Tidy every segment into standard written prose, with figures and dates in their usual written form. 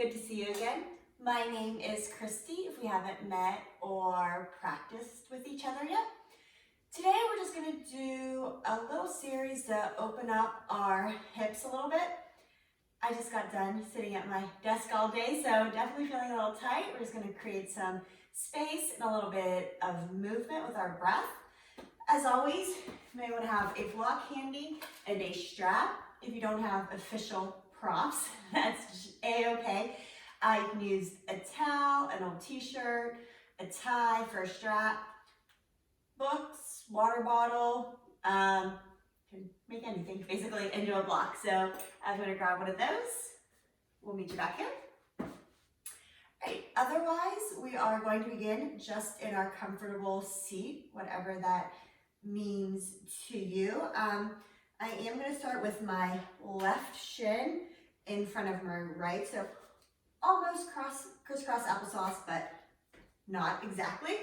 Good to see you again. My name is Christy, if we haven't met or practiced with each other yet. Today we're just going to do a little series to open up our hips a little bit. I just got done sitting at my desk all day, so definitely feeling a little tight. We're just going to create some space and a little bit of movement with our breath. As always, you may want to have a block handy and a strap. If you don't have official props, that's a-okay. You can use a towel, an old t-shirt, a tie for a strap, books, water bottle, can make anything basically into a block. So I'm going to grab one of those. We'll meet you back here. Right. Otherwise, we are going to begin just in our comfortable seat, whatever that means to you. I am going to start with my left shin in front of my right, so almost crisscross applesauce, but not exactly.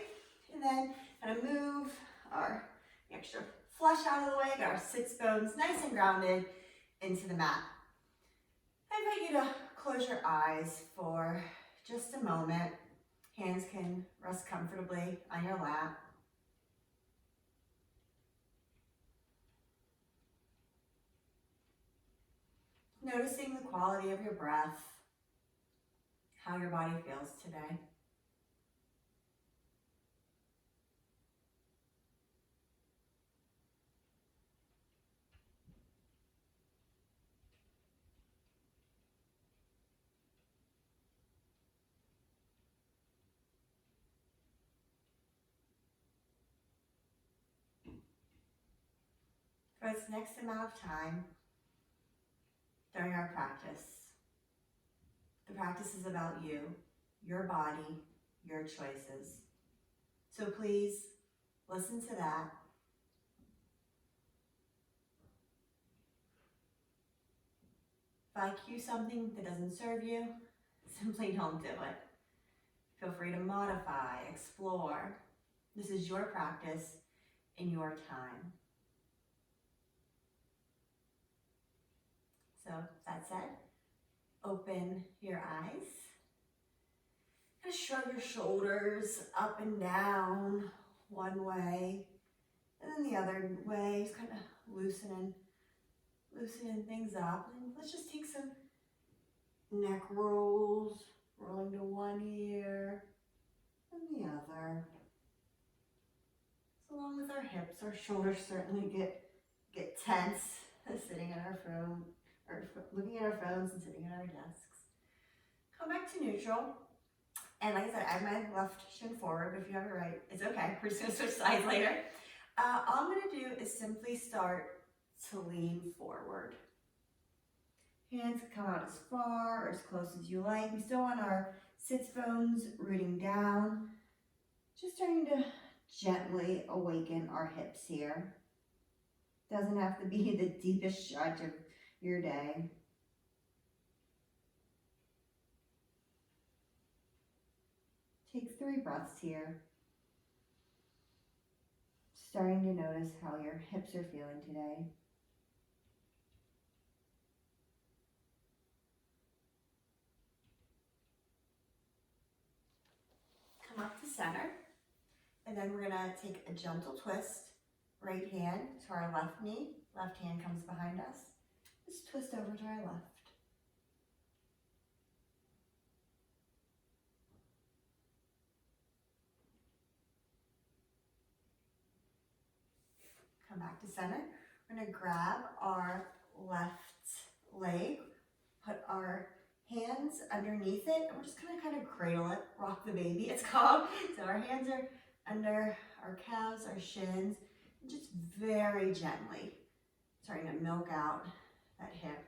And then kind of move our extra flesh out of the way, get our sits bones nice and grounded into the mat. I invite you to close your eyes for just a moment. Hands can rest comfortably on your lap. Noticing the quality of your breath, how your body feels today. For this next amount of time during our practice, the practice is about you, your body, your choices. So please listen to that. If I cue something that doesn't serve you, simply don't do it. Feel free to modify, explore. This is your practice in your time. So that said, open your eyes. Kind of shrug your shoulders up and down one way, and then the other way. Just kind of loosening things up. And let's just take some neck rolls, rolling to one ear and the other. So along with our hips, our shoulders certainly get tense sitting at our phone, or looking at our phones and sitting at our desks. Come back to neutral. And like I said, I have my left shin forward, but if you have it right, it's okay. We're just gonna switch sides later. All I'm gonna do is simply start to lean forward. Hands come out as far or as close as you like. We still want our sits bones rooting down. Just trying to gently awaken our hips here. Doesn't have to be the deepest stretch of your day. Take 3 breaths here. Starting to notice how your hips are feeling today. Come up to center, and then we're gonna take a gentle twist. Right hand to our left knee, left hand comes behind us. Just twist over to our left. Come back to center. We're gonna grab our left leg, put our hands underneath it, and we're just gonna kind of cradle it, rock the baby, it's called. So our hands are under our calves, our shins, and just very gently starting to milk out that hip.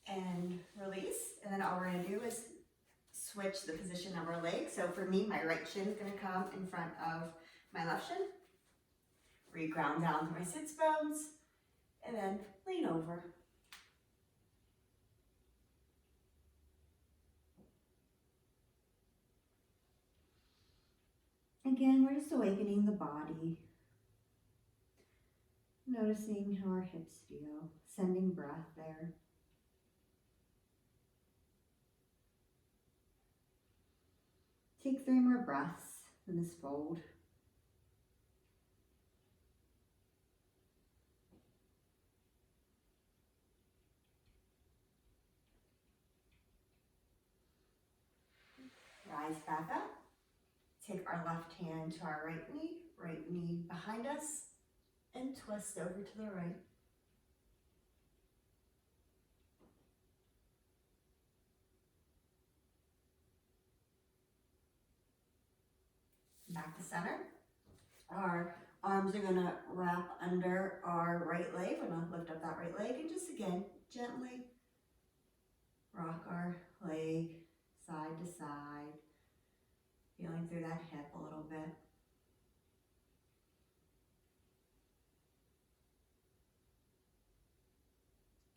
And release, and then all we're gonna do is switch the position of our leg. So for me, my right shin is gonna come in front of my left shin. Re-ground down to my sits bones, and then lean over. Again, we're just awakening the body. Noticing how our hips feel, sending breath there. Take 3 more breaths in this fold. Rise back up. Take our left hand to our right knee behind us, and twist over to the right. Back to center. Our arms are going to wrap under our right leg. We're going to lift up that right leg and just again, gently rock our leg side to side, feeling through that hip a little bit.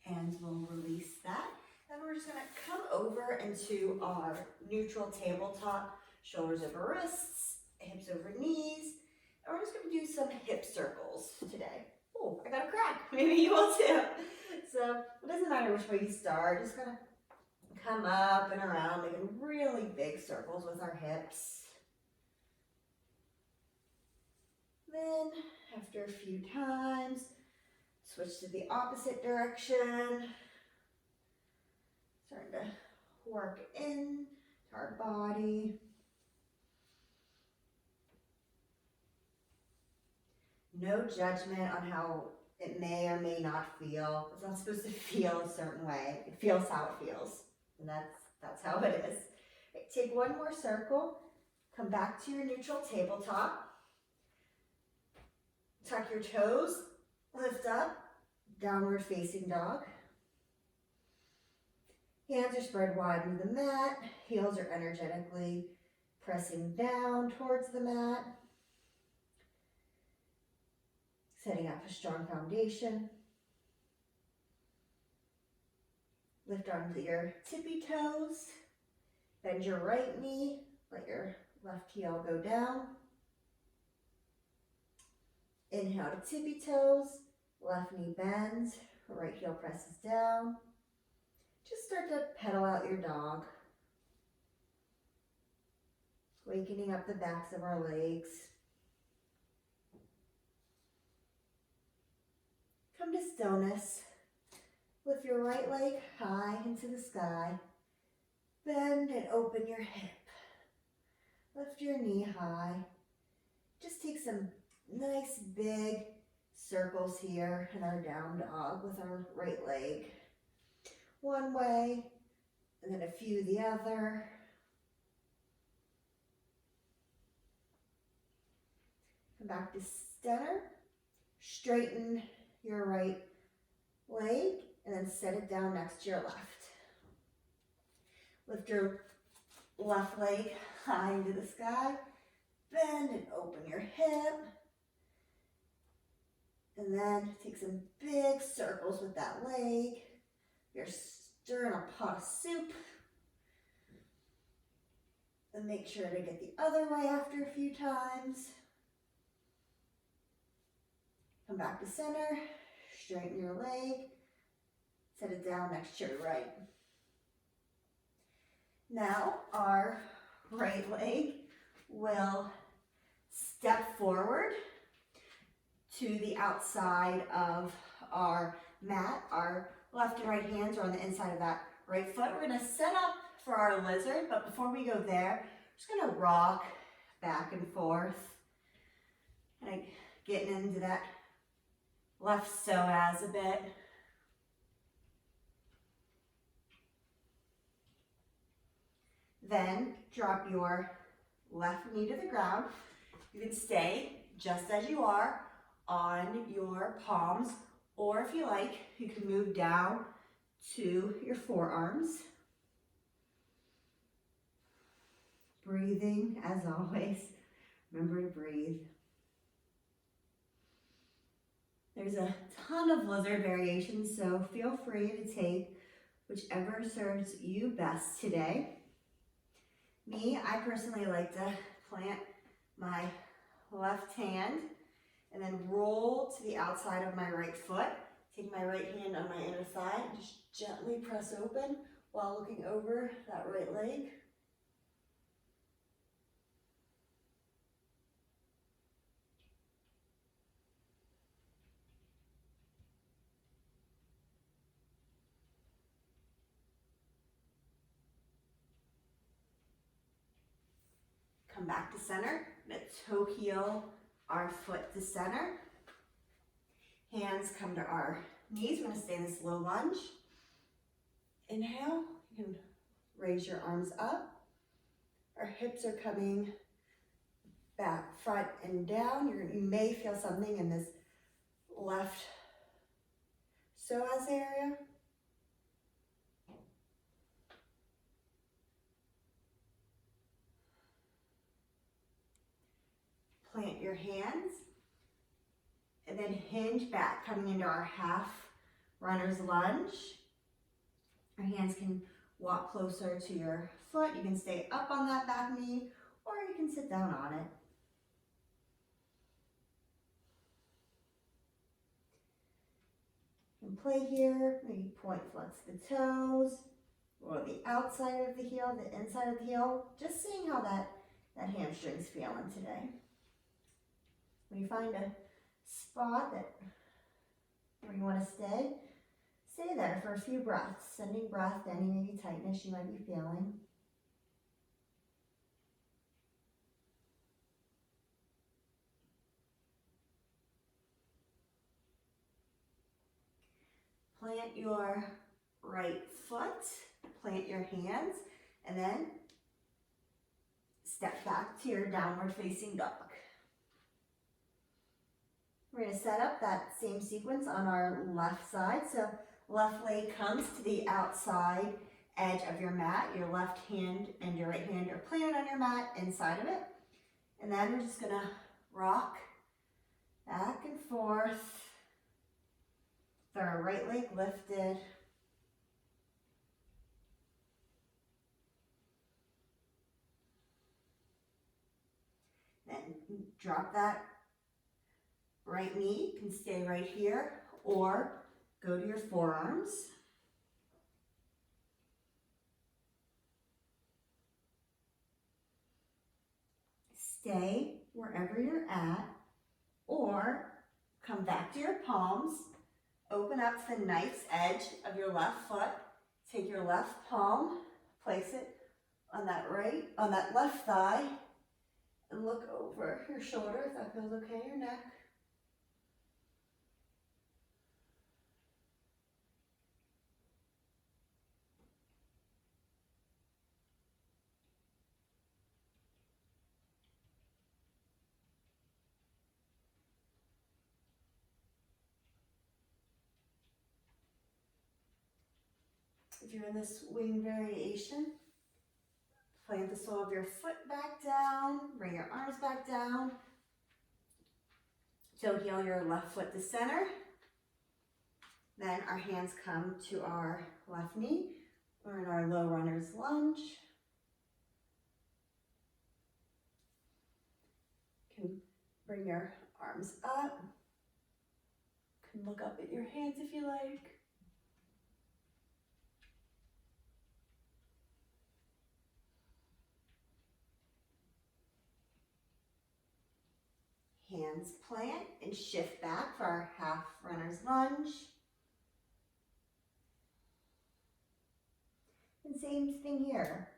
And we'll release that. Then we're just going to come over into our neutral tabletop, shoulders over wrists, hips over knees. And we're just going to do some hip circles today. Oh, I got a crack. Maybe you will too. So it doesn't matter which way you start. Just going to come up and around, making really big circles with our hips. Then, after a few times, switch to the opposite direction. Starting to work in to our body. No judgment on how it may or may not feel. It's not supposed to feel a certain way. It feels how it feels. And that's how it is. Right, take 1 more circle. Come back to your neutral tabletop. Tuck your toes. Lift up. Downward facing dog. Hands are spread wide into the mat. Heels are energetically pressing down towards the mat. Setting up a strong foundation. Lift onto your tippy toes. Bend your right knee. Let your left heel go down. Inhale to tippy toes. Left knee bends. Right heel presses down. Just start to pedal out your dog. Wakening up the backs of our legs. Come to stillness. Lift your right leg high into the sky. Bend and open your hip. Lift your knee high. Just take some nice big circles here in our down dog with our right leg. One way, and then a few the other. Come back to center. Straighten your right leg and then set it down next to your left. Lift your left leg high into the sky. Bend and open your hip. And then take some big circles with that leg. You're stirring a pot of soup. And make sure to get the other way after a few times. Come back to center. Straighten your leg. Set it down next to your right. Now our right leg will step forward to the outside of our mat. Our left and right hands are on the inside of that right foot. We're going to set up for our lizard, but before we go there, we're just going to rock back and forth. Kind of getting into that left psoas a bit. Then drop your left knee to the ground. You can stay just as you are on your palms, or if you like, you can move down to your forearms. Breathing as always. Remember to breathe. There's a ton of lizard variations, so feel free to take whichever serves you best today. Me, I personally like to plant my left hand and then roll to the outside of my right foot. Take my right hand on my inner thigh and just gently press open while looking over that right leg. Come back to center. I'm going to toe heel our foot to center. Hands come to our knees. We're going to stay in this low lunge. Inhale. You can raise your arms up. Our hips are coming back, front, and down. You may feel something in this left psoas area. Plant your hands and then hinge back, coming into our half runner's lunge. Our hands can walk closer to your foot. You can stay up on that back knee or you can sit down on it. You can play here, maybe point flex the toes or the outside of the heel, the inside of the heel. Just seeing how that hamstring's feeling today. When you find a spot where you want to stay there for a few breaths, sending breath to any maybe tightness you might be feeling. Plant your right foot, plant your hands, and then step back to your downward facing dog. We're going to set up that same sequence on our left side. So left leg comes to the outside edge of your mat. Your left hand and your right hand are planted on your mat inside of it. And then we're just going to rock back and forth with our right leg lifted. Then drop that right knee, you can stay right here or go to your forearms. Stay wherever you're at or come back to your palms. Open up to the knife's edge of your left foot. Take your left palm, place it on that left thigh, and look over your shoulder if that feels okay, your neck. If you're in this wing variation, plant the sole of your foot back down, bring your arms back down. Toe heel your left foot to center. Then our hands come to our left knee. We're in our low runner's lunge. You can bring your arms up. You can look up at your hands if you like. Hands plant and shift back for our half runner's lunge. And same thing here.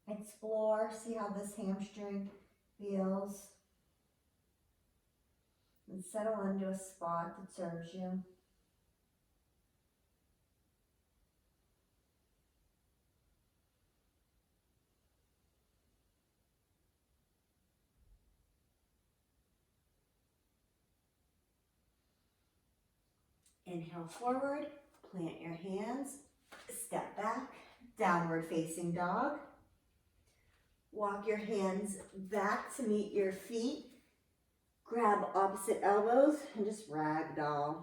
Explore, see how this hamstring feels. And settle into a spot that serves you. Inhale forward, plant your hands, step back, downward facing dog. Walk your hands back to meet your feet. Grab opposite elbows and just ragdoll.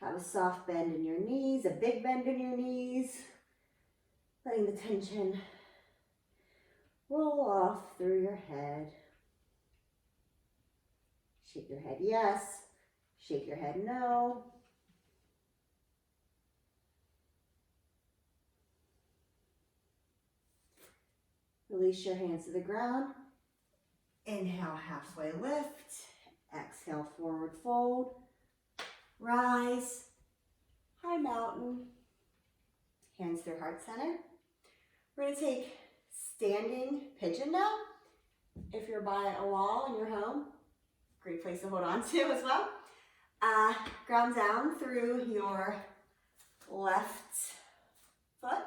Have a soft bend in your knees, a big bend in your knees. Letting the tension roll off through your head. Shake your head yes. Shake your head no. Release your hands to the ground. Inhale, halfway lift. Exhale, forward fold. Rise. High mountain. Hands through heart center. We're going to take standing pigeon now. If you're by a wall in your home, great place to hold on to as well. Ground down through your left foot.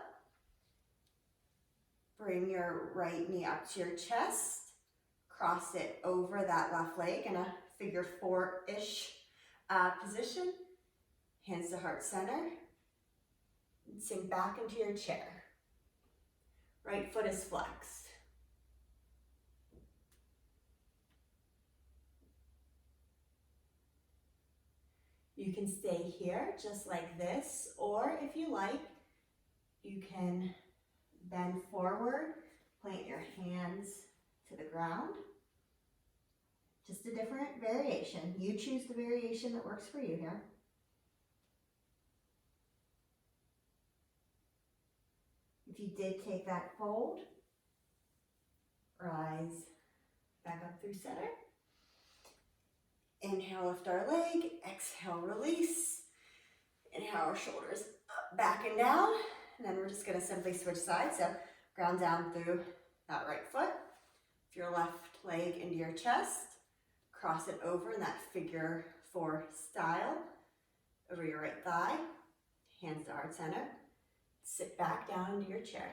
Bring your right knee up to your chest. Cross it over that left leg in a figure four-ish position. Hands to heart center. Sink back into your chair. Right foot is flexed. You can stay here just like this, or if you like, you can bend forward, plant your hands to the ground. Just a different variation. You choose the variation that works for you here. If you did take that fold, rise back up through center. Inhale, lift our leg. Exhale, release. Inhale, our shoulders up, back and down. And then we're just going to simply switch sides. So ground down through that right foot. If your left leg into your chest, cross it over in that figure four style. Over your right thigh. Hands to heart center. Sit back down into your chair.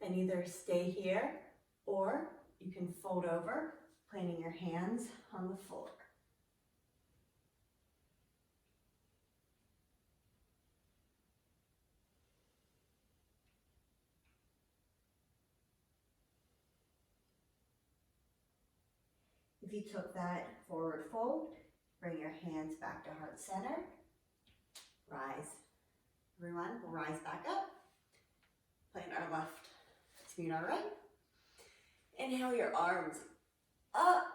Then either stay here or you can fold over, planting your hands on the floor. If you took that forward fold, bring your hands back to heart center. Rise. Everyone will rise back up. Plant our left to meet our right. Inhale your arms up.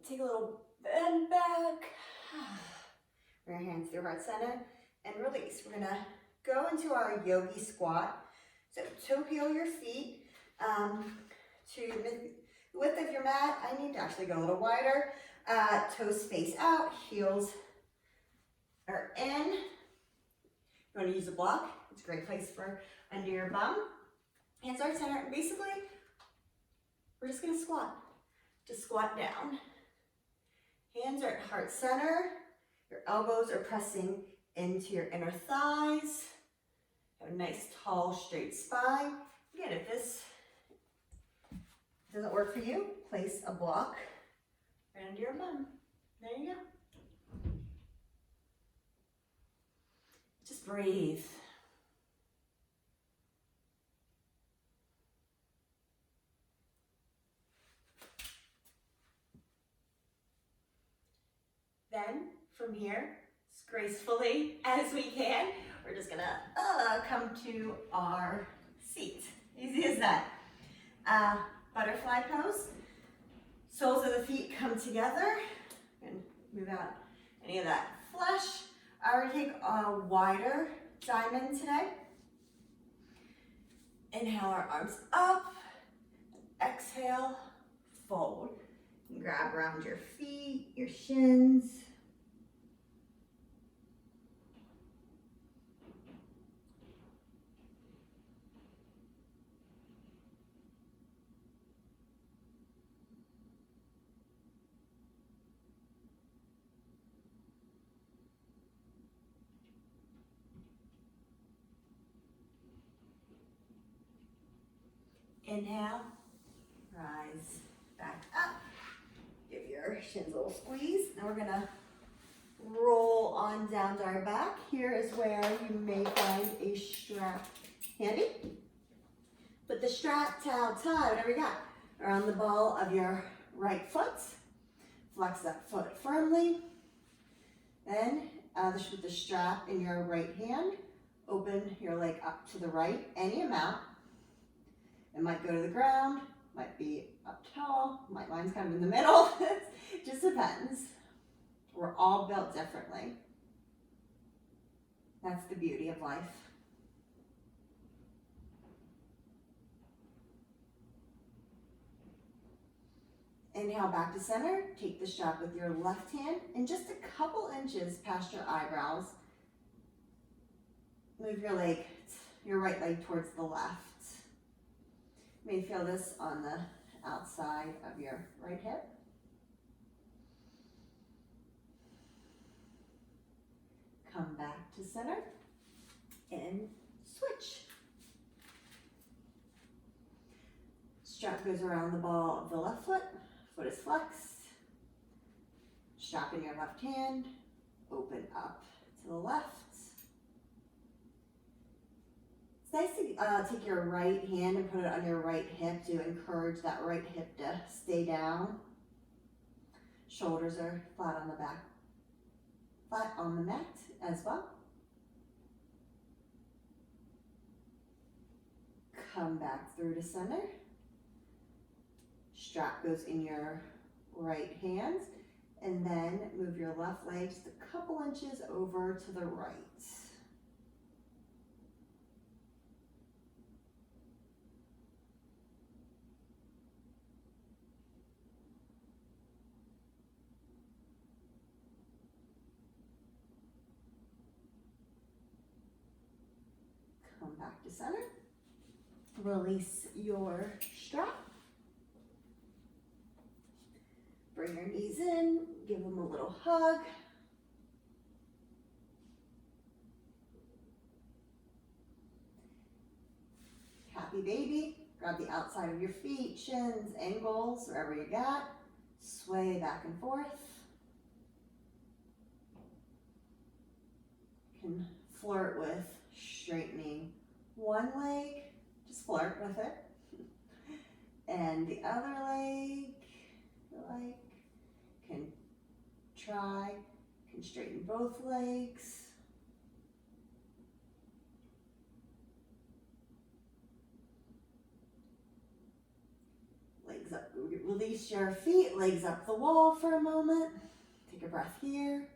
Take a little bend back. Bring your hands through heart center and release. We're going to go into our yogi squat. So toe heel your feet to the width of your mat. I need to actually go a little wider. Toes face out, heels are in. You want to use a block. It's a great place for under your bum. Hands are center. And basically, we're just going to squat. Just squat down. Hands are at heart center. Your elbows are pressing into your inner thighs. Have a nice, tall, straight spine. Again, if this doesn't work for you, place a block right under your bum. There you go. Just breathe. Then, from here, as gracefully as we can, we're just gonna come to our seat. Easy as that. Butterfly pose. Soles of the feet come together and move out any of that flesh. I would take a wider diamond today. Inhale our arms up. Exhale, fold. And grab around your feet, your shins. Inhale, rise back up. Give your shins a little squeeze. Now we're gonna roll on down to our back. Here is where you may find a strap handy. Put the strap, towel, tie, whatever you got, around the ball of your right foot. Flex that foot firmly. Then with the strap in your right hand, open your leg up to the right, any amount. It might go to the ground, might be up tall, mine's kind of in the middle. It just depends. We're all built differently. That's the beauty of life. Inhale back to center. Take the strap with your left hand and just a couple inches past your eyebrows. Move your right leg towards the left. You may feel this on the outside of your right hip. Come back to center and switch. Strap goes around the ball of the left foot. Foot is flexed. Strap in your left hand. Open up to the left. It's nice to take your right hand and put it on your right hip to encourage that right hip to stay down. Shoulders are flat on the back, flat on the mat as well. Come back through to center. Strap goes in your right hand, and then move your left leg just a couple inches over to the right. Come back to center. Release your strap. Bring your knees in, give them a little hug. Happy baby. Grab the outside of your feet, shins, ankles, wherever you got. Sway back and forth. You can flirt with straightening one leg, just flirt with it. And the other leg, can straighten both legs. Legs up, release your feet, legs up the wall for a moment. Take a breath here.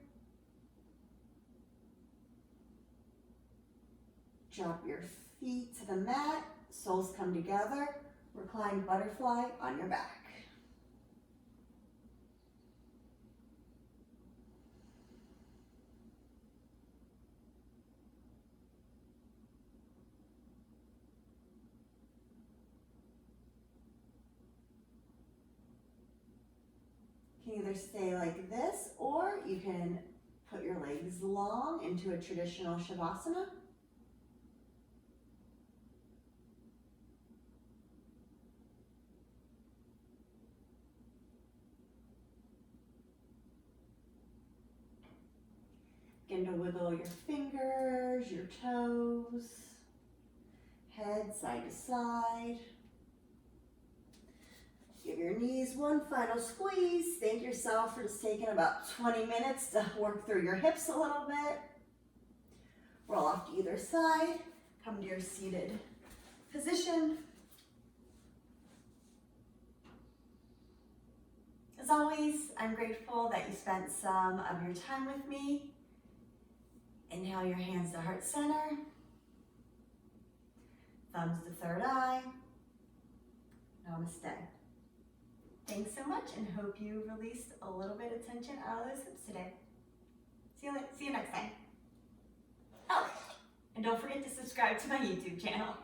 Drop your feet to the mat, soles come together, reclined butterfly on your back. You can either stay like this, or you can put your legs long into a traditional Shavasana. Begin to wiggle your fingers, your toes, head side to side. Give your knees one final squeeze. Thank yourself for just taking about 20 minutes to work through your hips a little bit. Roll off to either side. Come to your seated position. As always, I'm grateful that you spent some of your time with me. Inhale your hands to heart center. Thumbs to third eye. Namaste. Thanks so much, and hope you released a little bit of tension out of those hips today. See you next time. Oh, and don't forget to subscribe to my YouTube channel.